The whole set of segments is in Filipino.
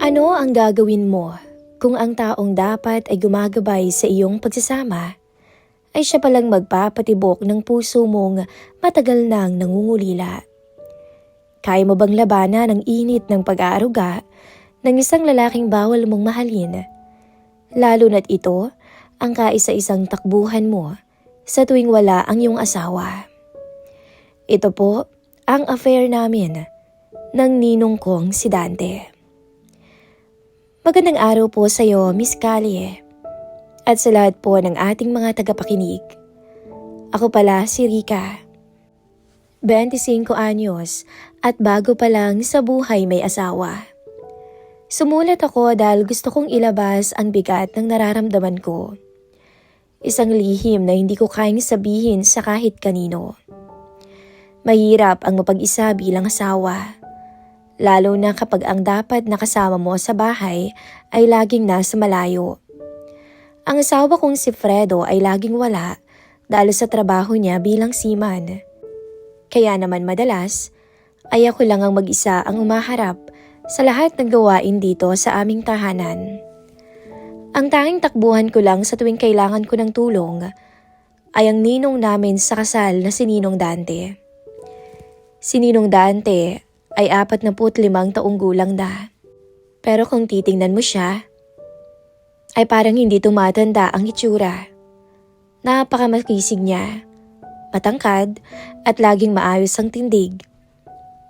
Ano ang gagawin mo kung ang taong dapat ay gumagabay sa iyong pagsasama ay siya palang magpapatibok ng puso mong matagal nang nangungulila? Kaya mo bang labanan ang init ng pag-aaruga ng isang lalaking bawal mong mahalin? Lalo na't ito ang kaisa-isang takbuhan mo sa tuwing wala ang iyong asawa. Ito po ang affair namin ng ninong kong si Dante. Magandang araw po sa iyo, Miss Callie, at sa lahat po ng ating mga tagapakinig. Ako pala si Rica, 25 anyos at bago pa lang sa buhay may asawa. Sumulat ako dahil gusto kong ilabas ang bigat ng nararamdaman ko. Isang lihim na hindi ko kayang sabihin sa kahit kanino. Mahirap ang mapag-isa bilang asawa. Lalo na kapag ang dapat nakasama mo sa bahay ay laging nasa malayo. Ang asawa kong si Fredo ay laging wala dahil sa trabaho niya bilang seaman. Kaya naman madalas ay ako lang ang mag-isa ang umaharap sa lahat ng gawain dito sa aming tahanan. Ang tanging takbuhan ko lang sa tuwing kailangan ko ng tulong ay ang ninong namin sa kasal na si Ninong Dante. Si Ninong Dante ay 45 taong gulang na. Pero kung titingnan mo siya, ay parang hindi tumatanda ang itsura. Napakamakisig niya, matangkad at laging maayos ang tindig.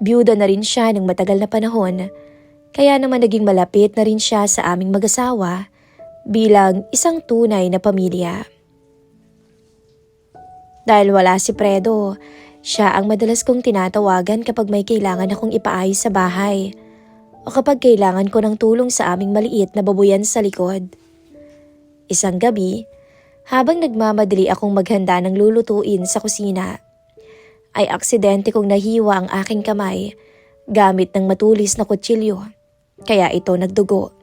Byuda na rin siya ng matagal na panahon, kaya naman naging malapit na rin siya sa aming mag-asawa bilang isang tunay na pamilya. Dahil wala si Fredo, siya ang madalas kong tinatawagan kapag may kailangan akong ipaayos sa bahay o kapag kailangan ko ng tulong sa aming maliit na babuyan sa likod. Isang gabi, habang nagmamadali akong maghanda ng lulutuin sa kusina, ay aksidente kong nahiwa ang aking kamay gamit ng matulis na kutsilyo, kaya ito nagdugo.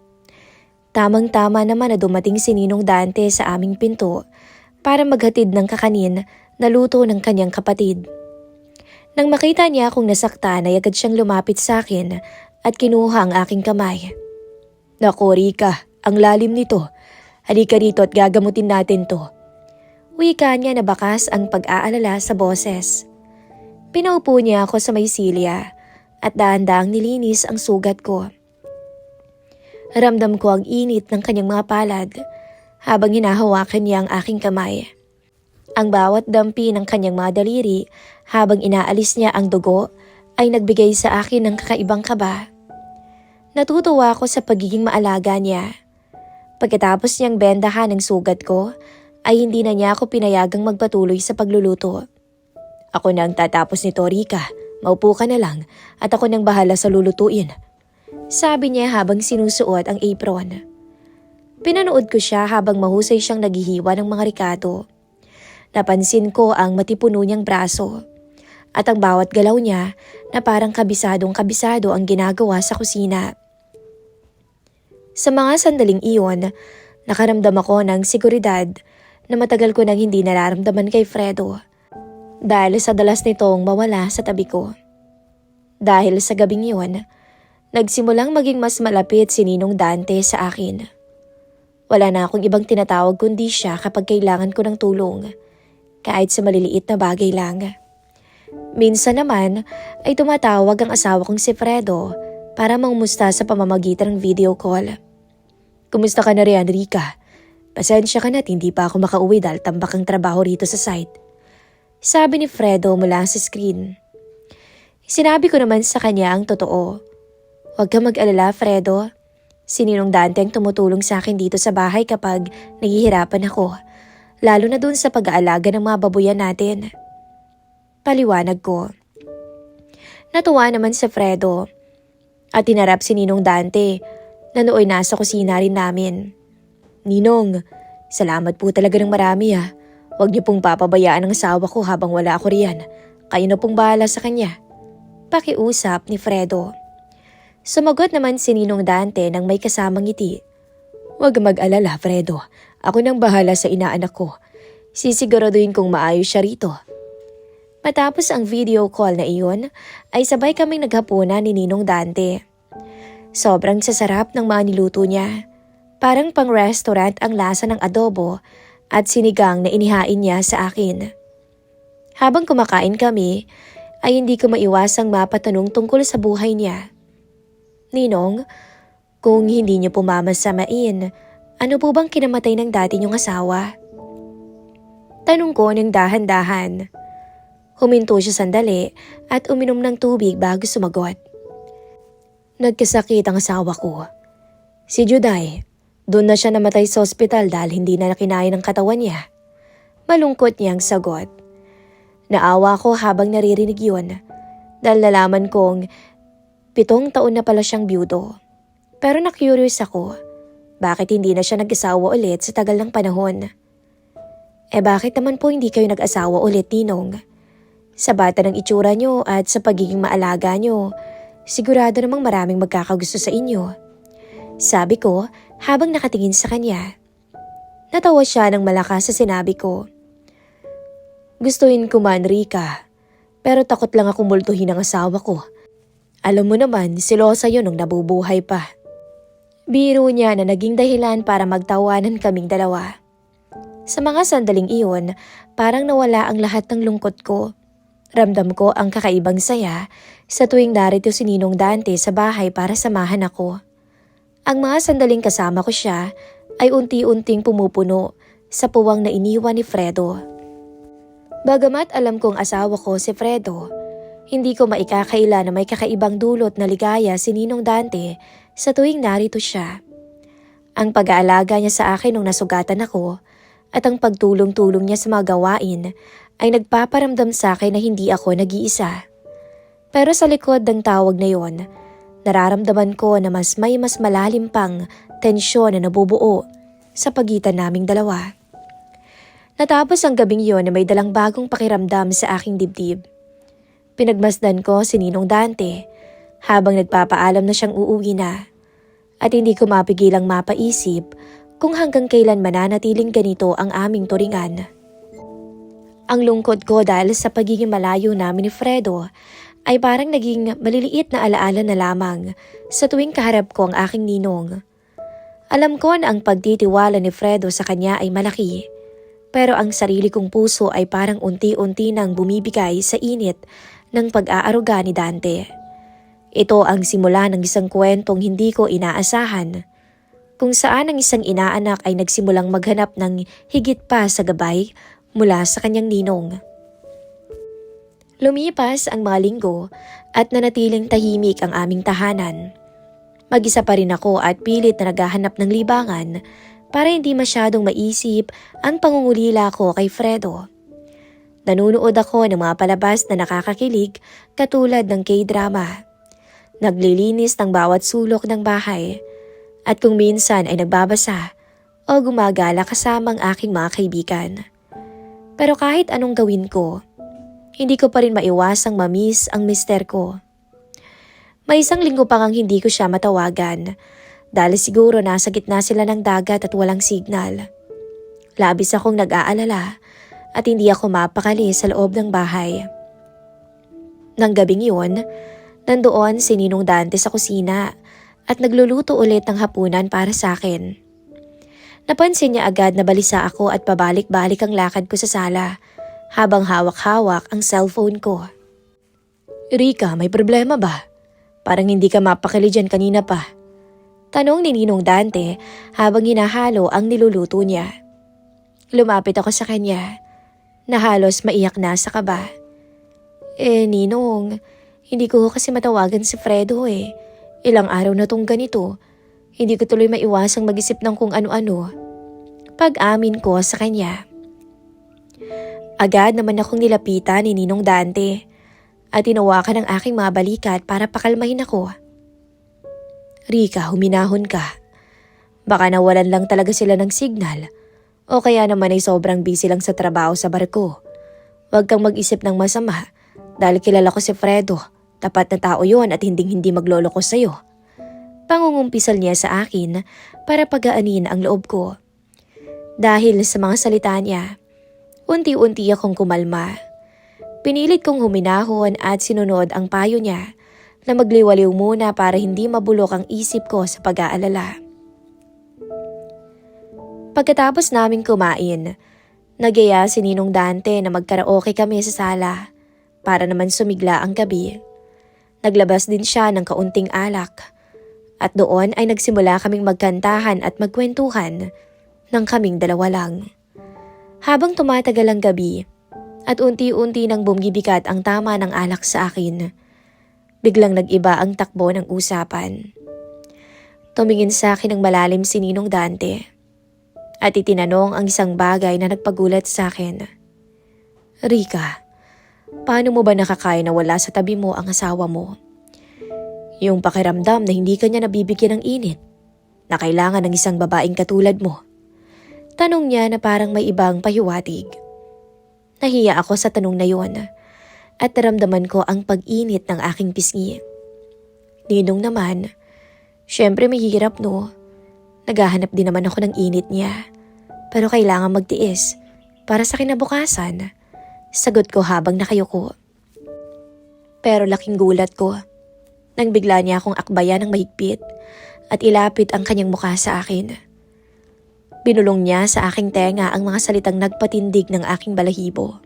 Tamang-tama naman na dumating si Ninong Dante sa aming pinto para maghatid ng kakanin na luto ng kanyang kapatid. Nang makita niya akong nasaktan ay agad siyang lumapit sa akin at kinuha ang aking kamay. "Naku Rica, ang lalim nito. Halika rito at gagamutin natin to." Wika niya na bakas ang pag-aalala sa boses. Pinaupo niya ako sa may silya at dahan-dahang nilinis ang sugat ko. Ramdam ko ang init ng kanyang mga palad habang hinahawakan niya ang aking kamay. Ang bawat dampi ng kanyang mga daliri habang inaalis niya ang dugo ay nagbigay sa akin ng kakaibang kaba. Natutuwa ako sa pagiging maalaga niya. Pagkatapos niyang bendahan ng sugat ko, ay hindi na niya ako pinayagang magpatuloy sa pagluluto. "Ako na ang tatapos nito, Rica. Maupo ka na lang at ako nang bahala sa lulutuin," sabi niya habang sinusuot ang apron. Pinanood ko siya habang mahusay siyang naghihiwa ng mga ricado. Napansin ko ang matipuno niyang braso at ang bawat galaw niya na parang kabisadong-kabisado ang ginagawa sa kusina. Sa mga sandaling iyon, nakaramdam ako ng seguridad na matagal ko nang hindi nararamdaman kay Fredo dahil sa dalas nitong mawala sa tabi ko. Dahil sa gabing iyon, nagsimulang maging mas malapit si Ninong Dante sa akin. Wala na akong ibang tinatawag kundi siya kapag kailangan ko ng tulong. Kahit sa maliliit na bagay lang. Minsan naman ay tumatawag ang asawa kong si Fredo para mangumusta sa pamamagitan ng video call. "Kumusta ka na riyan, Rica? Pasensya ka na't hindi pa ako makauwi dahil tambak ang trabaho rito sa site," sabi ni Fredo mula sa screen. Sinabi ko naman sa kanya ang totoo. "Huwag kang mag-alala, Fredo. Si Ninong Dante ang tumutulong sa akin dito sa bahay kapag nahihirapan ako. Lalo na dun sa pag-aalaga ng mga babuyan natin," paliwanag ko. Natuwa naman si Fredo at tinarap si Ninong Dante na nooy nasa kusina rin namin. "Ninong, salamat po talaga ng marami ah. Huwag niyo pong papabayaan ang asawa ko habang wala ako riyan. Kayo na pong bahala sa kanya," pakiusap ni Fredo. Sumagot naman si Ninong Dante nang may kasamang ngiti. "Huwag mag-alala, Fredo. Ako nang bahala sa inaanak ko. Sisiguraduhin kong maayos siya rito." Matapos ang video call na iyon, ay sabay kaming naghapunan ni Ninong Dante. Sobrang sasarap ng mga niluto niya. Parang pang-restaurant ang lasa ng adobo at sinigang na inihain niya sa akin. Habang kumakain kami, ay hindi ko maiwasang mapatanong tungkol sa buhay niya. Ninong, kung hindi niyo po mamasamain, ano po bang kinamatay ng dati niyong asawa? Tanong ko ng dahan-dahan. Huminto siya sandali at uminom ng tubig bago sumagot. Nagkasakit ang asawa ko. Si Juday, doon na siya namatay sa ospital dahil hindi na kinaya ng katawan niya. Malungkot niyang sagot. Naawa ko habang naririnig yun dahil nalaman kong 7 taon na pala siyang byudo. Pero na-curious ako, bakit hindi na siya nag-asawa ulit sa tagal ng panahon? Bakit naman po hindi kayo nag-asawa ulit, Ninong? Sa bata ng itsura niyo at sa pagiging maalaga niyo, sigurado namang maraming magkakagusto sa inyo. Sabi ko habang nakatingin sa kanya. Natawa siya ng malakas sa sinabi ko. Gustuin ko man, Rika, pero takot lang akong multuhin ang asawa ko. Alam mo naman, silosa yun nung nabubuhay pa. Biro niya na naging dahilan para magtawanan kaming dalawa. Sa mga sandaling iyon, parang nawala ang lahat ng lungkot ko. Ramdam ko ang kakaibang saya sa tuwing narito si Ninong Dante sa bahay para samahan ako. Ang mga sandaling kasama ko siya ay unti-unting pumupuno sa puwang na iniwan ni Fredo. Bagamat alam kong asawa ko si Fredo, hindi ko maikakaila na may kakaibang dulot na ligaya si Ninong Dante sa tuwing narito siya. Ang pag-aalaga niya sa akin nung nasugatan ako at ang pagtulong-tulong niya sa mga gawain ay nagpaparamdam sa akin na hindi ako nag-iisa. Pero sa likod ng tawag na yon, nararamdaman ko na mas malalim pang tensyon na nabubuo sa pagitan naming dalawa. Natapos ang gabing yon na may dalang bagong pakiramdam sa aking dibdib. Pinagmasdan ko si Ninong Dante habang nagpapaalam na siyang uuwi na at hindi ko mapigilang mapaisip kung hanggang kailan mananatiling ganito ang aming turingan. Ang lungkot ko dahil sa pagiging malayo namin ni Fredo ay parang naging maliliit na alaala na lamang sa tuwing kaharap ko ang aking ninong. Alam ko na ang pagtitiwala ni Fredo sa kanya ay malaki, pero ang sarili kong puso ay parang unti-unti nang bumibigay sa init ng pag-aaruga ni Dante. Ito ang simula ng isang kwentong hindi ko inaasahan, kung saan ang isang inaanak ay nagsimulang maghanap ng higit pa sa gabay mula sa kanyang ninong. Lumipas ang mga linggo at nanatiling tahimik ang aming tahanan. Mag-isa pa rin ako at pilit na naghahanap ng libangan para hindi masyadong maisip ang pangungulila ko kay Fredo. Nanunood ako ng mga palabas na nakakakilig katulad ng K-drama. Naglilinis ng bawat sulok ng bahay. At kung minsan ay nagbabasa o gumagala kasama ang aking mga kaibigan. Pero kahit anong gawin ko, hindi ko pa rin maiwasang mamiss ang mister ko. May 1 linggo pa ngang hindi ko siya matawagan dahil siguro nasa gitna sila ng dagat at walang signal. Labis akong nag-aalala at hindi ako mapakali sa loob ng bahay. Nang gabing yun, nandoon si Ninong Dante sa kusina at nagluluto ulit ng hapunan para sa akin. Napansin niya agad na balisa ako at pabalik-balik ang lakad ko sa sala habang hawak-hawak ang cellphone ko. Rika, may problema ba? Parang hindi ka mapakali dyan kanina pa. Tanong ni Ninong Dante habang hinahalo ang niluluto niya. Lumapit ako sa kanya na halos maiyak na sa kaba. Ninong, hindi ko kasi matawagan si Fredo eh. Ilang araw na tong ganito. Hindi ko tuloy maiwasang mag-isip ng kung ano-ano. Pag-amin ko sa kanya. Agad naman akong nilapitan ni Ninong Dante at tinawakan ang aking mga balikat para pakalmahin ako. Rika, huminahon ka. Baka nawalan lang talaga sila ng signal o kaya naman ay sobrang busy lang sa trabaho sa barko. Huwag kang mag-isip ng masama dahil kilala ko si Fredo. Tapat na tao yon at hinding-hindi magloloko sa'yo. Pangungumpisal niya sa akin para pagaanin ang loob ko. Dahil sa mga salita niya, unti-unti akong kumalma. Pinilit kong huminahon at sinunod ang payo niya na magliwaliw muna para hindi mabulok ang isip ko sa pag-aalala. Pagkatapos naming kumain, nagyaya si Ninong Dante na magkaraoke kami sa sala para naman sumigla ang gabi. Naglabas din siya ng kaunting alak at doon ay nagsimula kaming magkantahan at magkwentuhan ng kaming dalawa lang. Habang tumatagal ang gabi at unti-unti nang bumibigat ang tama ng alak sa akin, biglang nag-iba ang takbo ng usapan. Tumingin sa akin ng malalim si Ninong Dante at itinanong ang isang bagay na nagpagulat sa akin. Rika, paano mo ba nakakaya na wala sa tabi mo ang asawa mo? Yung pakiramdam na hindi kanya nabibigyan ng init na kailangan ng isang babaeng katulad mo. Tanong niya na parang may ibang pahiwatig. Nahiya ako sa tanong na yun at naramdaman ko ang pag-init ng aking pisngi. Ninong naman, syempre may hirap no. Naghahanap din naman ako ng init niya pero kailangan magtiis para sa kinabukasan. Sagot ko habang nakayuko. Pero laking gulat ko nang bigla niya akong akbayan ng mahigpit at ilapit ang kanyang mukha sa akin. Binulong niya sa aking tenga ang mga salitang nagpatindig ng aking balahibo.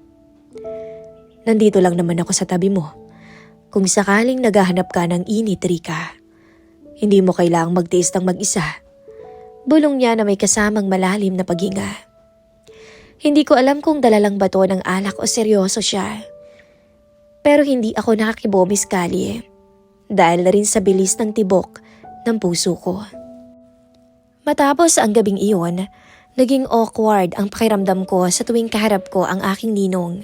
Nandito lang naman ako sa tabi mo. Kung sakaling naghahanap ka ng init, Rika, hindi mo kailangang magtiis ng mag-isa. Bulong niya na may kasamang malalim na paghinga. Hindi ko alam kung dala lang ba to ng alak o seryoso siya. Pero hindi ako nakakibomis kali dahil na rin sa bilis ng tibok ng puso ko. Matapos ang gabing iyon, naging awkward ang pakiramdam ko sa tuwing kaharap ko ang aking ninong.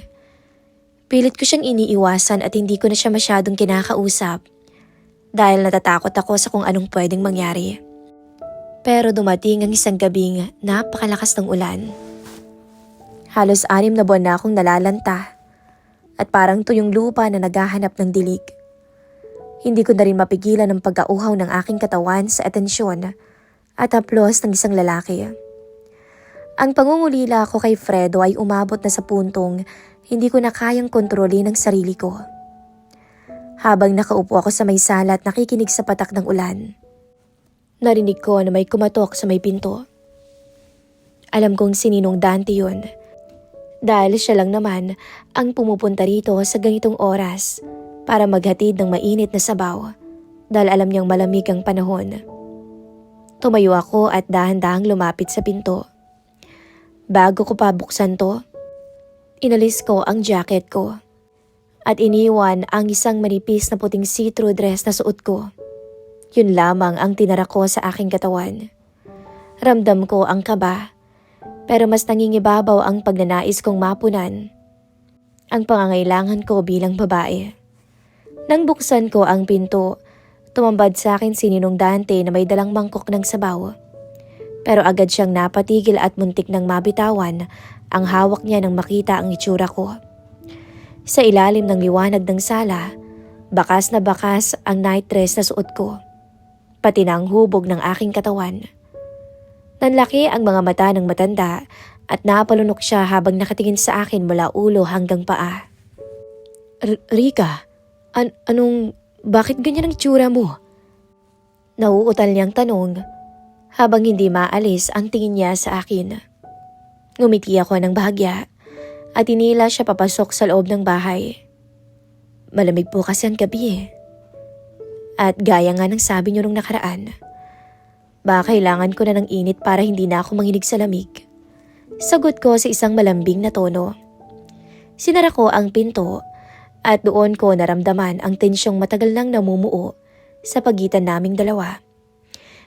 Pilit ko siyang iniiwasan at hindi ko na siya masyadong kinakausap dahil natatakot ako sa kung anong pwedeng mangyari. Pero dumating ang isang gabing napakalakas ng ulan. Halos 6 na buwan na akong nalalanta at parang tuyong lupa na naghahanap ng dilig. Hindi ko na rin mapigilan ang pag-auhaw ng aking katawan sa atensyon at haplos ng isang lalaki. Ang pangungulila ko kay Fredo ay umabot na sa puntong hindi ko na kayang kontrolin ang sarili ko. Habang nakaupo ako sa may sala at nakikinig sa patak ng ulan, narinig ko na may kumatok sa may pinto. Alam kong si Ninong Dante yun dahil siya lang naman ang pumupunta rito sa ganitong oras para maghatid ng mainit na sabaw dahil alam niyang malamig ang panahon. Tumayo ako at dahan-dahang lumapit sa pinto. Bago ko pa buksan to, inalis ko ang jacket ko at iniwan ang isang manipis na puting see-through dress na suot ko. Yun lamang ang tinara ko sa aking katawan. Ramdam ko ang kaba, pero mas nangingibabaw ang pagnanais kong mapunan ang pangangailangan ko bilang babae. Nang buksan ko ang pinto, tumambad sa akin si Ninong Dante na may dalang mangkok ng sabaw. Pero agad siyang napatigil at muntik nang mabitawan ang hawak niya nang makita ang itsura ko. Sa ilalim ng liwanag ng sala, bakas na bakas ang night dress na suot ko, pati na ang hubog ng aking katawan. Nanlaki ang mga mata ng matanda at napalunok siya habang nakatingin sa akin mula ulo hanggang paa. Rika, bakit ganyan ang itsura mo? Nauutal niyang tanong habang hindi maalis ang tingin niya sa akin. Ngumiti ako ng bahagya at inila siya papasok sa loob ng bahay. Malamig po kasi ang gabi . At gaya nga ng sabi niyo nung nakaraan, baka kailangan ko na ng init para hindi na ako manginig sa lamig. Sagot ko sa isang malambing na tono. Sinara ko ang pinto at doon ko naramdaman ang tensyong matagal nang namumuo sa pagitan naming dalawa.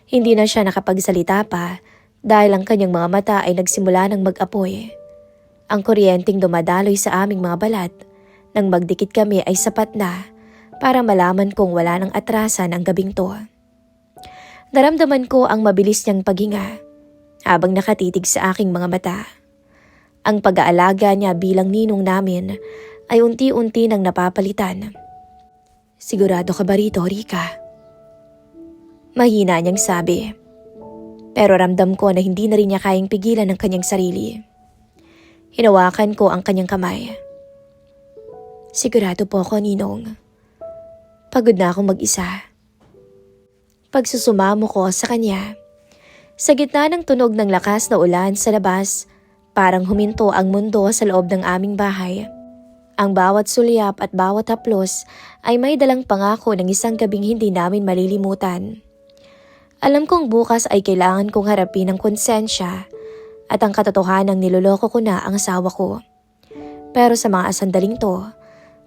Hindi na siya nakapagsalita pa dahil ang kanyang mga mata ay nagsimula ng mag-apoy. Ang kuryenteng dumadaloy sa aming mga balat nang magdikit kami ay sapat na para malaman kong wala nang atrasan ang gabing to. Naramdaman ko ang mabilis niyang paghinga habang nakatitig sa aking mga mata. Ang pag-aalaga niya bilang ninong namin ay unti-unti nang napapalitan. Sigurado ka ba rito, Rika? Mahina niyang sabi. Pero ramdam ko na hindi na rin niya kayang pigilan ang kanyang sarili. Hinawakan ko ang kanyang kamay. Sigurado po ako, Ninong. Pagod na akong mag-isa. Pagsusumamo ko sa kanya. Sa gitna ng tunog ng lakas na ulan sa labas, parang huminto ang mundo sa loob ng aming bahay. Ang bawat sulyap at bawat haplos ay may dalang pangako ng isang gabing hindi namin malilimutan. Alam kong bukas ay kailangan kong harapin ang konsensya at ang katotohanang niloloko ko na ang asawa ko. Pero sa mga sandaling to,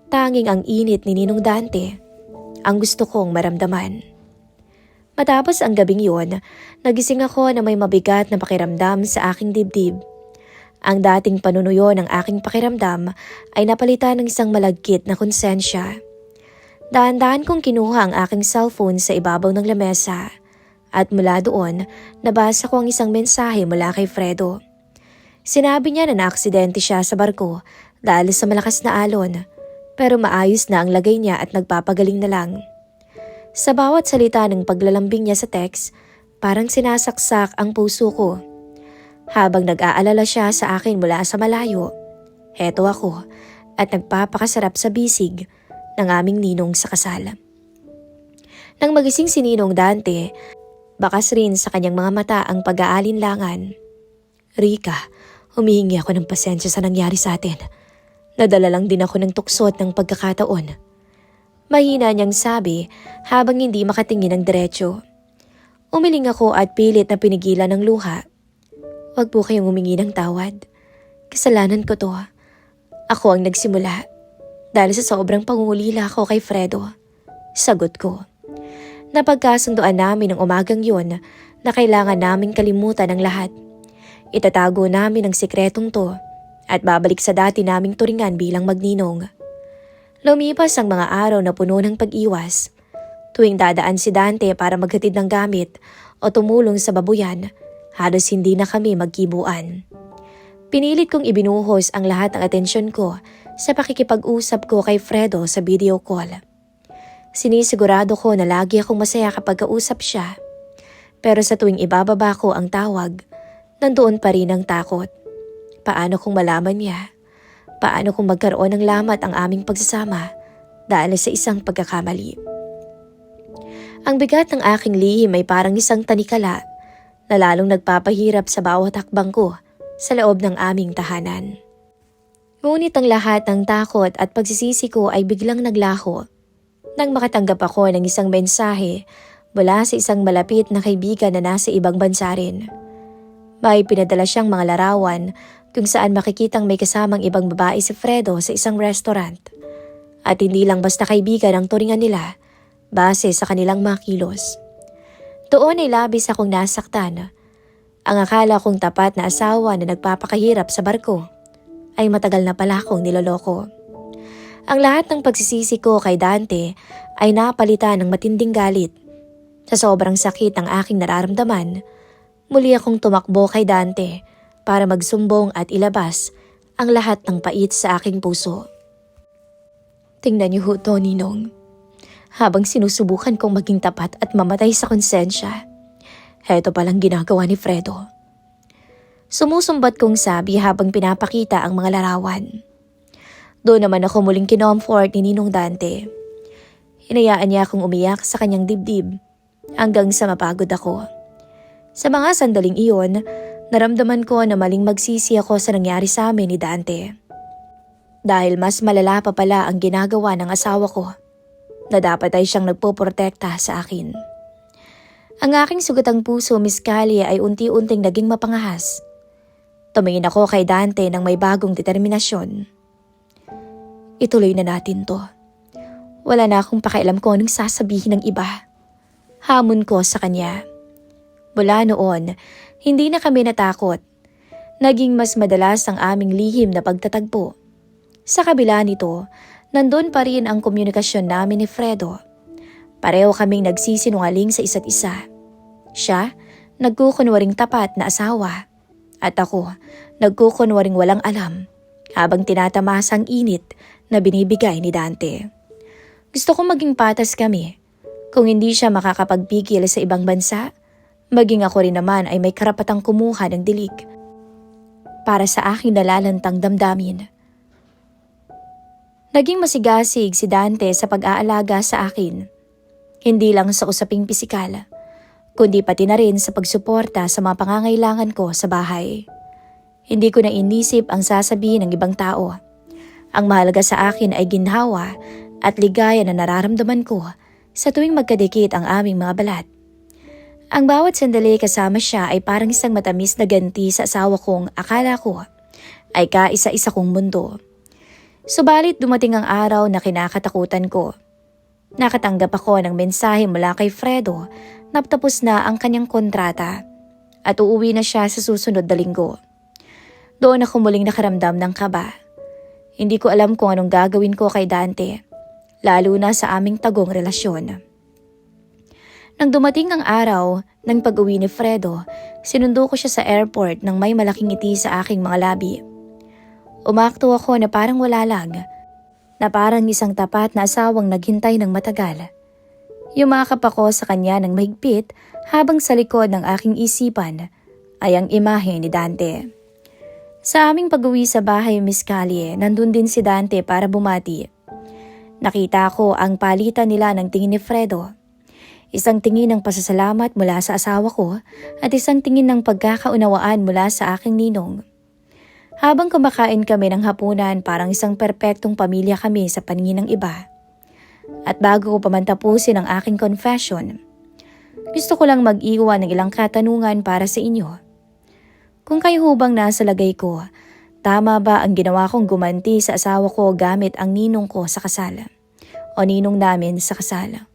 tanging ang init ni Ninong Dante ang gusto kong maramdaman. Matapos ang gabing yun, nagising ako na may mabigat na pakiramdam sa aking dibdib. Ang dating panunuyo ng aking pakiramdam ay napalitan ng isang malagkit na konsensya. Dahan-dahan kong kinuha ang aking cellphone sa ibabaw ng lamesa at mula doon, nabasa ko ang isang mensahe mula kay Fredo. Sinabi niya na naaksidente siya sa barko dahil sa malakas na alon, pero maayos na ang lagay niya at nagpapagaling na lang. Sa bawat salita ng paglalambing niya sa text, parang sinasaksak ang puso ko. Habang nag-aalala siya sa akin mula sa malayo, heto ako at nagpapakasarap sa bisig ng aming ninong sa kasal. Nang magising si Ninong Dante, bakas rin sa kanyang mga mata ang pag-aalinlangan. Rika, humihingi ako ng pasensya sa nangyari sa atin. Nadala lang din ako ng tuksot ng pagkakataon. Mahina niyang sabi habang hindi makatingin ng diretsyo. Umiling ako at pilit na pinigilan ng luha. Huwag po kayong humingi ng tawad. Kasalanan ko to. Ako ang nagsimula. Dahil sa sobrang pangungulila ko kay Fredo. Sagot ko. Napagkasunduan namin ng umagang yun na kailangan naming kalimutan ang lahat. Itatago namin ang sikretong to at babalik sa dati naming turingan bilang magninong. Lumipas ang mga araw na puno ng pag-iwas. Tuwing dadaan si Dante para maghatid ng gamit o tumulong sa babuyan, halos hindi na kami magkibuan. Pinilit kong ibinuhos ang lahat ng atensyon ko sa pakikipag-usap ko kay Fredo sa video call. Sinisigurado ko na lagi akong masaya kapag kausap siya. Pero sa tuwing ibababa ko ang tawag, nandoon pa rin ang takot. Paano kung malaman niya? Paano kung magkaroon ng lamat ang aming pagsasama dahil sa isang pagkakamali? Ang bigat ng aking lihim ay parang isang tanikala na lalong nagpapahirap sa bawat hakbang ko sa loob ng aming tahanan. Ngunit ang lahat ng takot at pagsisisi ko ay biglang naglaho nang makatanggap ako ng isang mensahe mula sa isang malapit na kaibigan na nasa ibang bansa rin. May pinadala siyang mga larawan kung saan makikitang may kasamang ibang babae si Fredo sa isang restaurant. At hindi lang basta kaibigan ang turingan nila base sa kanilang mga kilos. Doon ay labis akong nasaktan. Ang akala kong tapat na asawa na nagpapakahirap sa barko ay matagal na pala akong niloloko. Ang lahat ng pagsisisi ko kay Dante ay napalitan ng matinding galit. Sa sobrang sakit ng aking nararamdaman, muli akong tumakbo kay Dante para magsumbong at ilabas ang lahat ng pait sa aking puso. Tingnan niyo ho to, Ninong. Habang sinusubukan kong maging tapat at mamatay sa konsensya, heto palang ginagawa ni Fredo. Sumusumbat kong sabi habang pinapakita ang mga larawan. Doon naman ako muling kinomfort ni Ninong Dante. Hinayaan niya akong umiyak sa kanyang dibdib hanggang sa mapagod ako. Sa mga sandaling iyon, naramdaman ko na maling magsisi ako sa nangyari sa amin ni Dante. Dahil mas malala pa pala ang ginagawa ng asawa ko, na dapat ay siyang nagpoprotekta sa akin. Ang aking sugatang puso, Miss Callie, ay unti-unting naging mapangahas. Tumingin ako kay Dante ng may bagong determinasyon. Ituloy na natin to. Wala na akong pakialam ko anong sasabihin ng iba. Hamon ko sa kanya. Mula noon, hindi na kami natakot. Naging mas madalas ang aming lihim na pagtatagpo. Sa kabila nito, nandun pa rin ang komunikasyon namin ni Fredo. Pareho kaming nagsisinungaling sa isa't isa. Siya, nagkukunwaring tapat na asawa. At ako, nagkukunwaring walang alam habang tinatamasa ang init na binibigay ni Dante. Gusto kong maging patas kami. Kung hindi siya makakapagpigil sa ibang bansa, maging ako rin naman ay may karapatang kumuha ng dilig para sa aking nalalantang damdamin. Naging masigasig si Dante sa pag-aalaga sa akin. Hindi lang sa usaping pisikal, kundi pati na rin sa pagsuporta sa mga pangangailangan ko sa bahay. Hindi ko na inisip ang sasabihin ng ibang tao. Ang mahalaga sa akin ay ginhawa at ligaya na nararamdaman ko sa tuwing magkadikit ang aming mga balat. Ang bawat sandali kasama siya ay parang isang matamis na ganti sa asawa kong akala ko ay kaisa-isa kong mundo. Subalit dumating ang araw na kinakatakutan ko. Nakatanggap ako ng mensahe mula kay Fredo na tapos na ang kanyang kontrata at uuwi na siya sa susunod na linggo. Doon ako muling nakaramdam ng kaba. Hindi ko alam kung anong gagawin ko kay Dante, lalo na sa aming tagong relasyon. Nang dumating ang araw ng pag-uwi ni Fredo, sinundo ko siya sa airport nang may malaking ngiti sa aking mga labi. Umakto ako na parang wala lang, na parang isang tapat na asawang naghintay ng matagal. Yumakap ako sa kanya ng mahigpit habang sa likod ng aking isipan ay ang imahe ni Dante. Sa aming pag-uwi sa bahay Miss Callie, nandun din si Dante para bumati. Nakita ko ang palitan nila ng tingin ni Fredo. Isang tingin ng pasasalamat mula sa asawa ko at isang tingin ng pagkakaunawaan mula sa aking ninong. Habang kumakain kami ng hapunan, parang isang perpektong pamilya kami sa paningin ng iba. At bago ko pa man tapusin ang aking confession, gusto ko lang mag-iwan ng ilang katanungan para sa inyo. Kung kayo hubang nasa lagay ko, tama ba ang ginawa kong gumanti sa asawa ko gamit ang ninong ko sa kasal? O ninong namin sa kasal?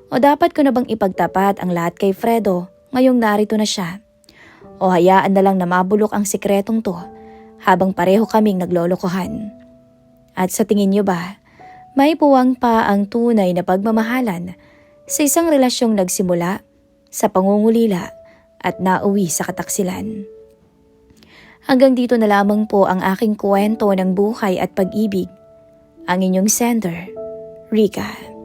O dapat ko na bang ipagtapat ang lahat kay Fredo ngayong narito na siya? O hayaan na lang na mabulok ang sikretong to habang pareho kaming naglolokohan? At sa tingin niyo ba, may puwang pa ang tunay na pagmamahalan sa isang relasyong nagsimula sa pangungulila at nauwi sa kataksilan? Hanggang dito na lamang po ang aking kwento ng buhay at pag-ibig. Ang inyong sender, Rika.